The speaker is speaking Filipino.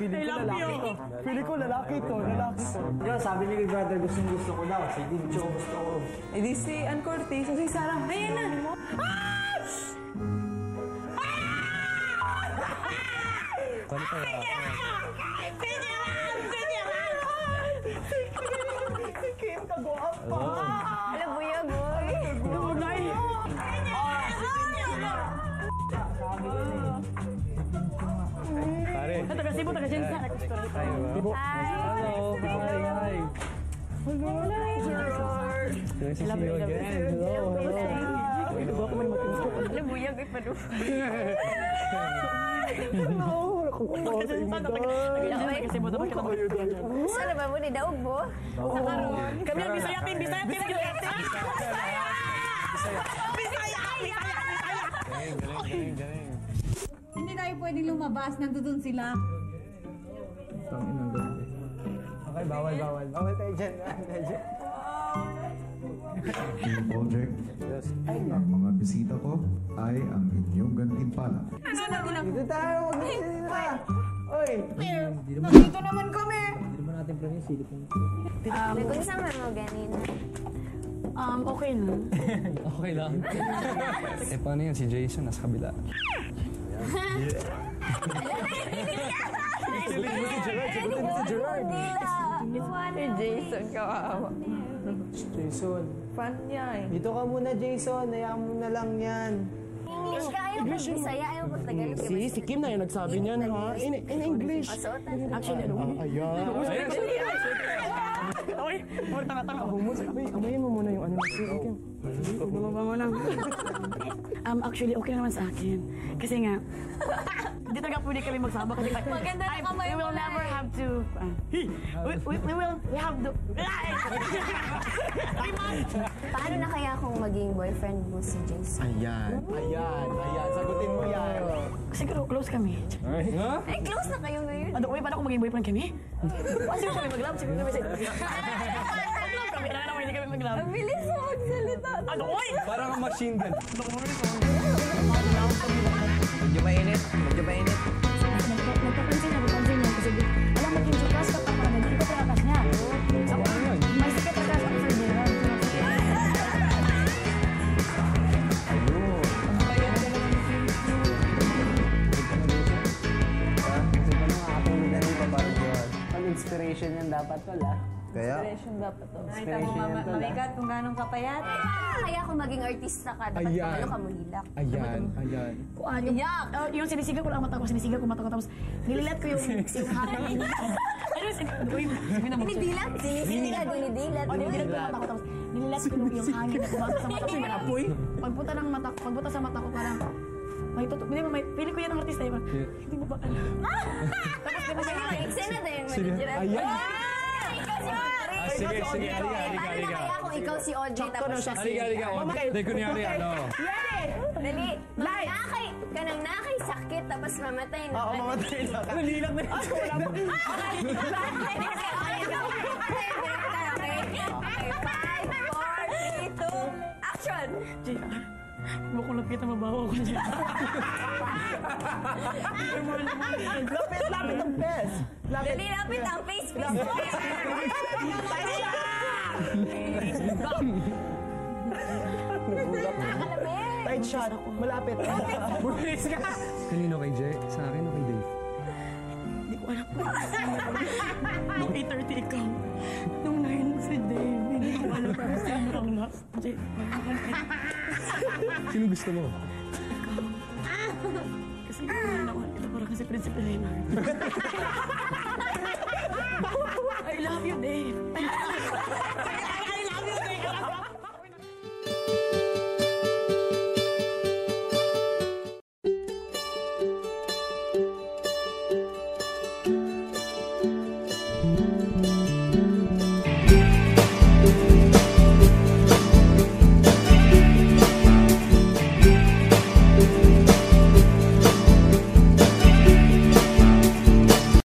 Feeling ko lalaki to. Feeling ko lalaki to. Diba, sabi ni Big Brother, gusto ko daw. Si Dincho, gusto ko. Eh di si Ann Cortez, si Sarah. Ayan na! Paano pa yan? Si Kim, kagwapa. Alam mo yan, boy. Pare. Taga-Cebu, taga-Jensa. Hello. Hi. Nice to see you again. Hello. Alam mo yan, pa doon. Sana ba mo ni Daog mo? Sa karoon. Kami ang Bisaya-tin, Bisaya-tin. Hindi tayo pwedeng lumabas. Nandun sila. Okay, bawal. Bawal tayo dyan. Project. Ang mga bisita ko ay ang inyong gantimpala. Dito tayo, mag-bisita. Oy! Nandito naman kami. Hindi naman natin plan yung silip mo. Kung saan mo ganina? Okay na. Okay lang. Paano yan? Si Jason nasa kabila. Jason, kawawa. Jason. Fan niya eh. Dito ka muna, Jason. Hayaan mo na lang yan. English ka, ayaw mag-Bisaya, ayaw mag-Tagalog. Si Kim na yung nagsabi niyan, ha? In English. Actually, ano? Ayan. Oy, tanga-tanga. Amayin mo muna yung ano. Si Kim. Bango lang. Actually, okay naman sa akin. Kasi nga, hindi talaga pwede kami magsama kasi Maganda na kamay we will mo never eh. have to we have to Paano na kaya kung maging boyfriend mo si Jason? Ayan. Sagutin mo yan. siguro close kami. Eh, close na kayo ngayon. Ano, paano kung maging boyfriend kami? Siguro kami mag-love, siguro kami mag-love kami, naman hindi kami mag-love. Ang bilis mo magsalita. Ano, oy! Parang ang machine gun. Medyo mainit. Nagpapansin niya kasi alam mo yung crush ka pa parang hindi ko pinakas niya. May sikat na crush ako sa Gerald. Inspiration yan dapat wala. Kaya? Nakita mo, Mamikat, kung gano'ng kapayat. Kaya kung maging artista ka, dapat paano ka mahilak. Ayan. Iyak! Yung sinisigaw ko lang ang mata ko, sinisigaw ko mata ko, tapos nililat ko yung hangin. Ano yung Dinidilat? Dinidilat? dinidilat ko yung mata ko, tapos nililat ko yung hangin na pumasok sa mata ko, yung apoy. Pagpunta sa mata ko, parang, may totoo, feeling ko yan ang artista, hindi mo ba alam? Tapos di ba siya eksena na yung manager? Ayan. Ikaw si Sige, Audrey. Paano na kaya kung ikaw si Audrey tapos siya si... Hindi, kunyari, ano. Dali, kanang sakit tapos mamatay na. Oo, mamatay na. Nalilang na yun. Wala mo. Okay, 5, 4, 3, 2, action! Huwag kong lapit na mabaho ako dyan. Lapit ang best. Dali, lapit ang face, please. Tight shot. Malapit. Bulis ka. Kanino kay Jay? Sa akin o kay Dave? Hindi ko alam kung nung 8:30 ikaw. Nung 9 si Dave. Hindi ko alam kung sino ang last. Jay, Sino gusto mo? kasi hindi ko alam. Ito parang kasi Prinsipe Leonard.